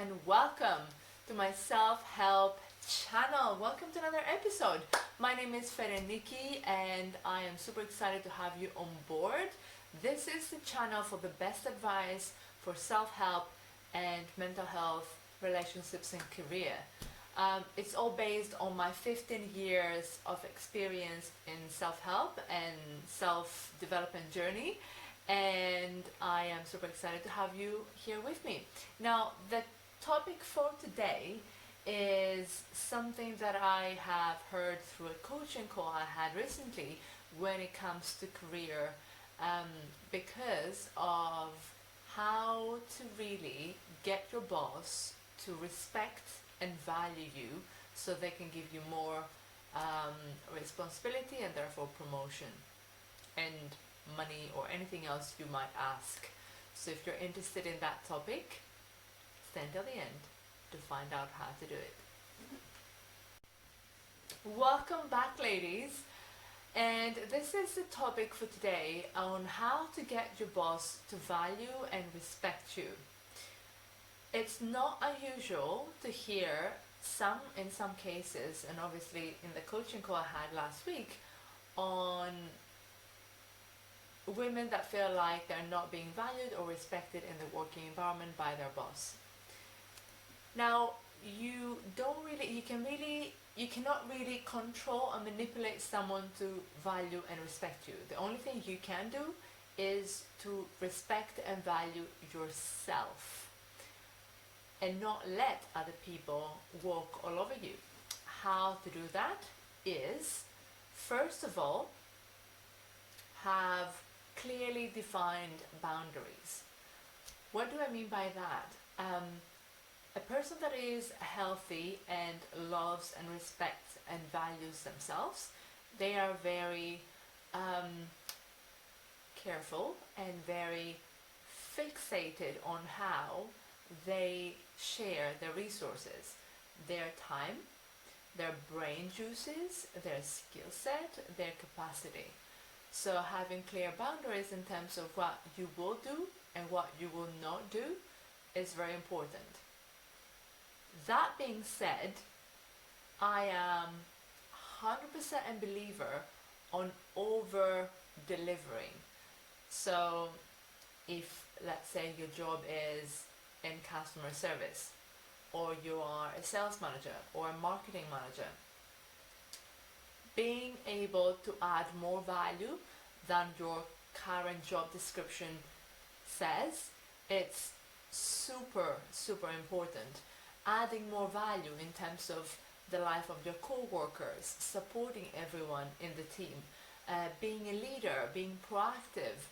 and welcome to my self-help channel. Welcome to another episode. My name is Fereniki and I am super excited to have you on board. This is the channel for the best advice for self-help and mental health, relationships and career. It's all based on my 15 years of experience in self-help and self-development journey, and I am super excited to have you here with me. Now, the topic for today is something that I have heard through a coaching call I had recently when it comes to career, because of how to really get your boss to respect and value you so they can give you more responsibility and therefore promotion and money or anything else you might ask. So if you're interested in that topic, stay until the end to find out how to do it. Welcome back, ladies. And this is the topic for today on how to get your boss to value and respect you. It's not unusual to hear in some cases, and obviously in the coaching call I had last week, on women that feel like they're not being valued or respected in the working environment by their boss. Now, you cannot really control and manipulate someone to value and respect you. The only thing you can do is to respect and value yourself and not let other people walk all over you. How to do that is, first of all, have clearly defined boundaries. What do I mean by that? A person that is healthy and loves and respects and values themselves, they are very careful and very fixated on how they share their resources, their time, their brain juices, their skill set, their capacity. So having clear boundaries in terms of what you will do and what you will not do is very important. That being said, I am 100% a believer on over delivering. So if, let's say, your job is in customer service, or you are a sales manager or a marketing manager, being able to add more value than your current job description says, it's super important. Adding more value in terms of the life of your co-workers, supporting everyone in the team, being a leader, being proactive,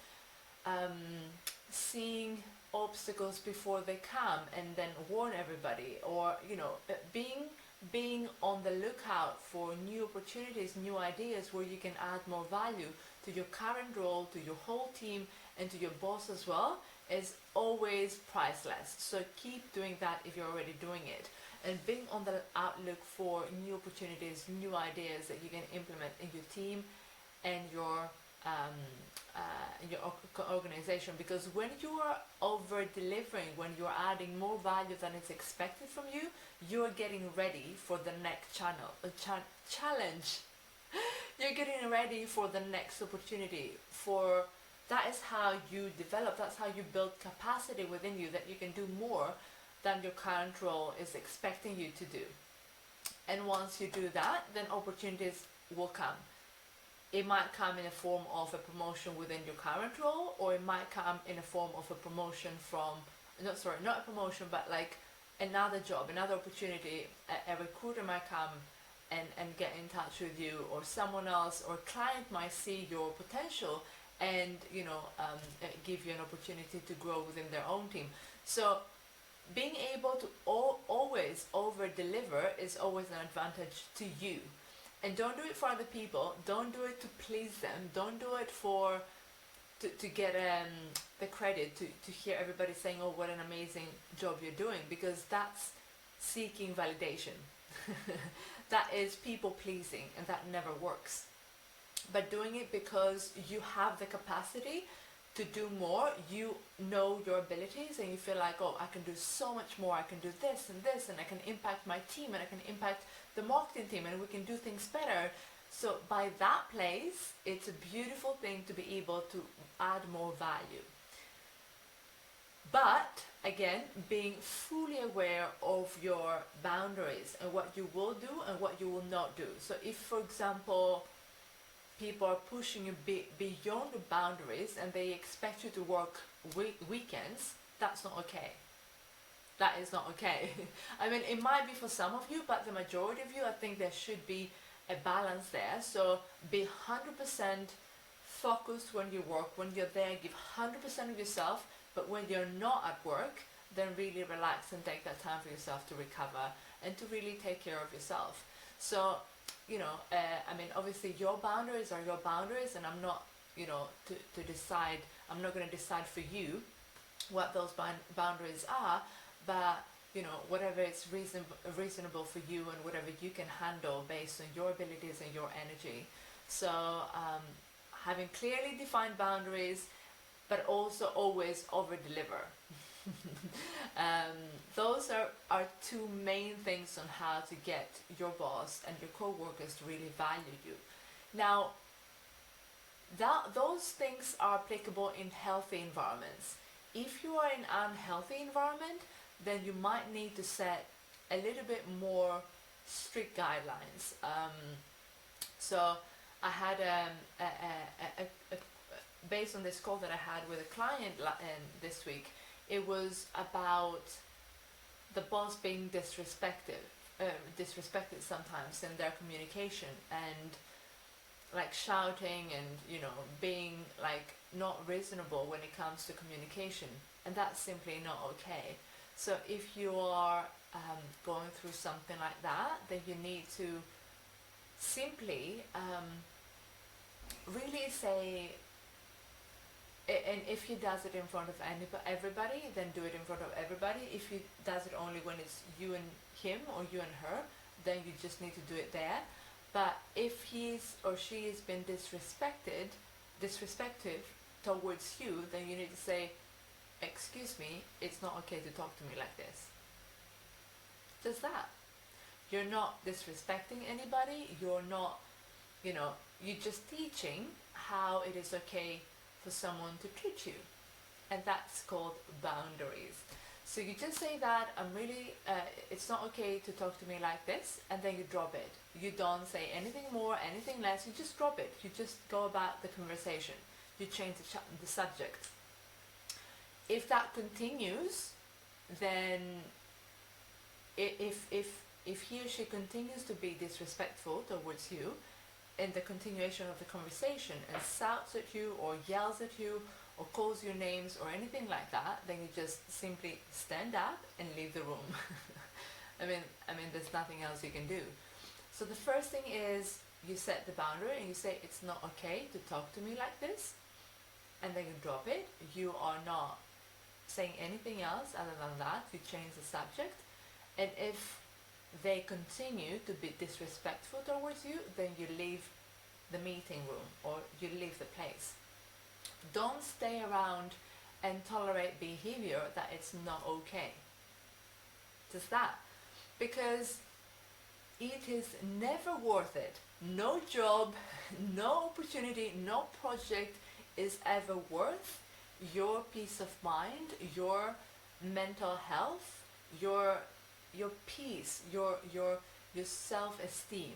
seeing obstacles before they come and then warn everybody, or being on the lookout for new opportunities, new ideas where you can add more value to your current role, to your whole team and to your boss as well, is always priceless. So keep doing that if you're already doing it, and being on the outlook for new opportunities, new ideas that you can implement in your team and your organization. Because when you are over delivering, when you're adding more value than is expected from you, you're getting ready for the next challenge. You're getting ready for the next opportunity. That is how you develop, that's how you build capacity within you, that you can do more than your current role is expecting you to do. And once you do that, then opportunities will come. It might come in a form of a promotion within your current role, or it might come in a form of a promotion not a promotion, but like another job, another opportunity. A recruiter might come and get in touch with you, or someone else, or a client might see your potential and give you an opportunity to grow within their own team. So being able to always over deliver is always an advantage to you. And don't do it for other people, don't do it to please them, don't do it to get the credit, to hear everybody saying, oh, what an amazing job you're doing, because that's seeking validation. That is people pleasing, and that never works. But doing it because you have the capacity to do more. You know your abilities and you feel like, oh, I can do so much more, I can do this and this, and I can impact my team, and I can impact the marketing team, and we can do things better. So by that place, it's a beautiful thing to be able to add more value. But again, being fully aware of your boundaries and what you will do and what you will not do. So if, for example, people are pushing you beyond the boundaries and they expect you to work weekends, that's not okay. That is not okay. I mean, it might be for some of you, but the majority of you, I think there should be a balance there. So be 100% focused when you work. When you're there, give 100% of yourself. But when you're not at work, then really relax and take that time for yourself to recover and to really take care of yourself. So, I mean, obviously your boundaries are your boundaries, and I'm not, to decide, I'm not going to decide for you what those boundaries are, but, whatever is reasonable for you and whatever you can handle based on your abilities and your energy. So, having clearly defined boundaries, but also always over deliver. Those are two main things on how to get your boss and your co-workers to really value you. Now, those things are applicable in healthy environments. If you are in an unhealthy environment, then you might need to set a little bit more strict guidelines. So I had based on this call that I had with a client this week, it was about the boss being disrespected sometimes in their communication, and like shouting and being like not reasonable when it comes to communication, and that's simply not okay. So if you are going through something like that, then you need to simply really say, and if he does it in front of everybody, then do it in front of everybody. If he does it only when it's you and him or you and her, then you just need to do it there. But if he's or she has been disrespectful towards you, then you need to say, excuse me, it's not okay to talk to me like this. Just that. You're not disrespecting anybody, you're not, you're just teaching how it is okay for someone to treat you, and that's called boundaries. So you just say that it's not okay to talk to me like this, and then you drop it. You don't say anything more, anything less, you just drop it. You just go about the conversation. You change the subject. If that continues, then if he or she continues to be disrespectful towards you in the continuation of the conversation and shouts at you or yells at you or calls your names or anything like that, then you just simply stand up and leave the room. I mean, there's nothing else you can do. So the first thing is you set the boundary and you say, it's not okay to talk to me like this, and then you drop it. You are not saying anything else other than that. You change the subject, and if they continue to be disrespectful towards you, then you leave the meeting room or you leave the place. Don't stay around and tolerate behavior that it's not okay. Just that. Because it is never worth it. No job, no opportunity, no project is ever worth your peace of mind, your mental health, your peace, your self-esteem.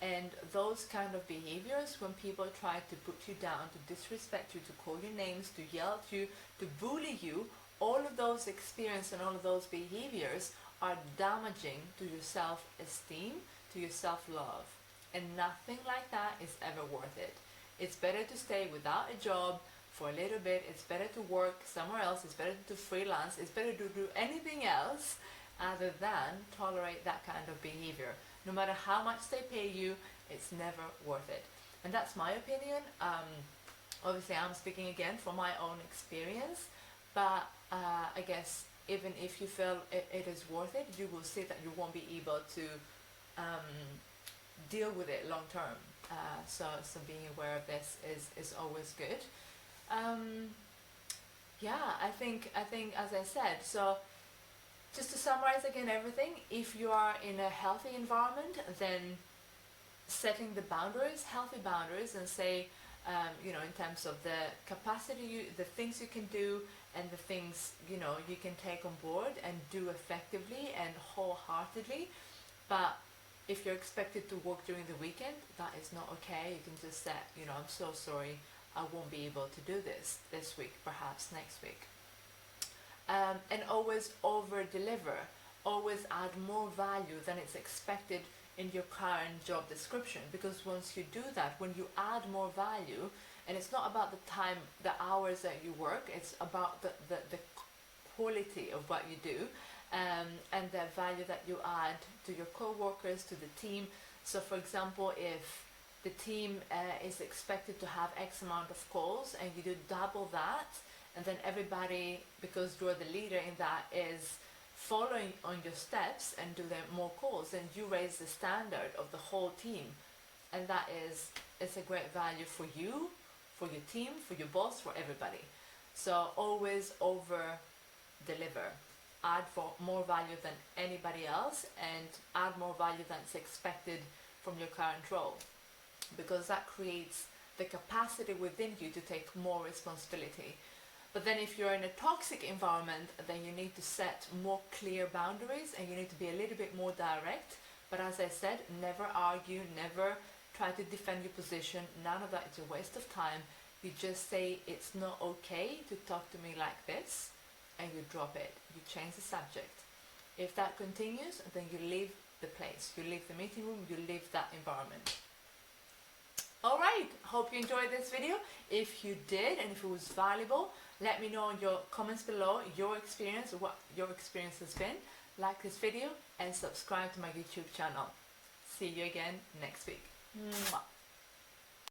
And those kind of behaviors, when people try to put you down, to disrespect you, to call you names, to yell at you, to bully you, all of those experiences and all of those behaviors are damaging to your self-esteem, to your self-love. And nothing like that is ever worth it. It's better to stay without a job for a little bit. It's better to work somewhere else. It's better to freelance. It's better to do anything else other than tolerate that kind of behavior. No matter how much they pay you, it's never worth it. And that's my opinion. Obviously, I'm speaking again from my own experience, but I guess even if you feel it is worth it, you will see that you won't be able to deal with it long term. So being aware of this is always good. Um, yeah, I think as I said, so just to summarize again everything, if you are in a healthy environment, then setting the boundaries, healthy boundaries, and say, in terms of the capacity, the things you can do, and the things you can take on board and do effectively and wholeheartedly. But if you're expected to work during the weekend, that is not okay. You can just say, I'm so sorry, I won't be able to do this week, perhaps next week. And always over deliver, always add more value than it's expected in your current job description, because once you do that, when you add more value, and it's not about the time, the hours that you work, it's about the quality of what you do, and the value that you add to your co-workers, to the team. So for example, if the team is expected to have X amount of calls and you do double that, and then everybody, because you're the leader in that, is following on your steps and do them more calls, then you raise the standard of the whole team, and that is, it's a great value for you, for your team, for your boss, for everybody. So always over deliver, add for more value than anybody else, and add more value than is expected from your current role, because that creates the capacity within you to take more responsibility. But then if you're in a toxic environment, then you need to set more clear boundaries, and you need to be a little bit more direct. But as I said, never argue, never try to defend your position. None of that is a waste of time. You just say, it's not okay to talk to me like this, and you drop it. You change the subject. If that continues, then you leave the place. You leave the meeting room, you leave that environment. Alright, hope you enjoyed this video. If you did, and if it was valuable, let me know in your comments below your experience, what your experience has been. Like this video and subscribe to my YouTube channel. See you again next week. Mwah.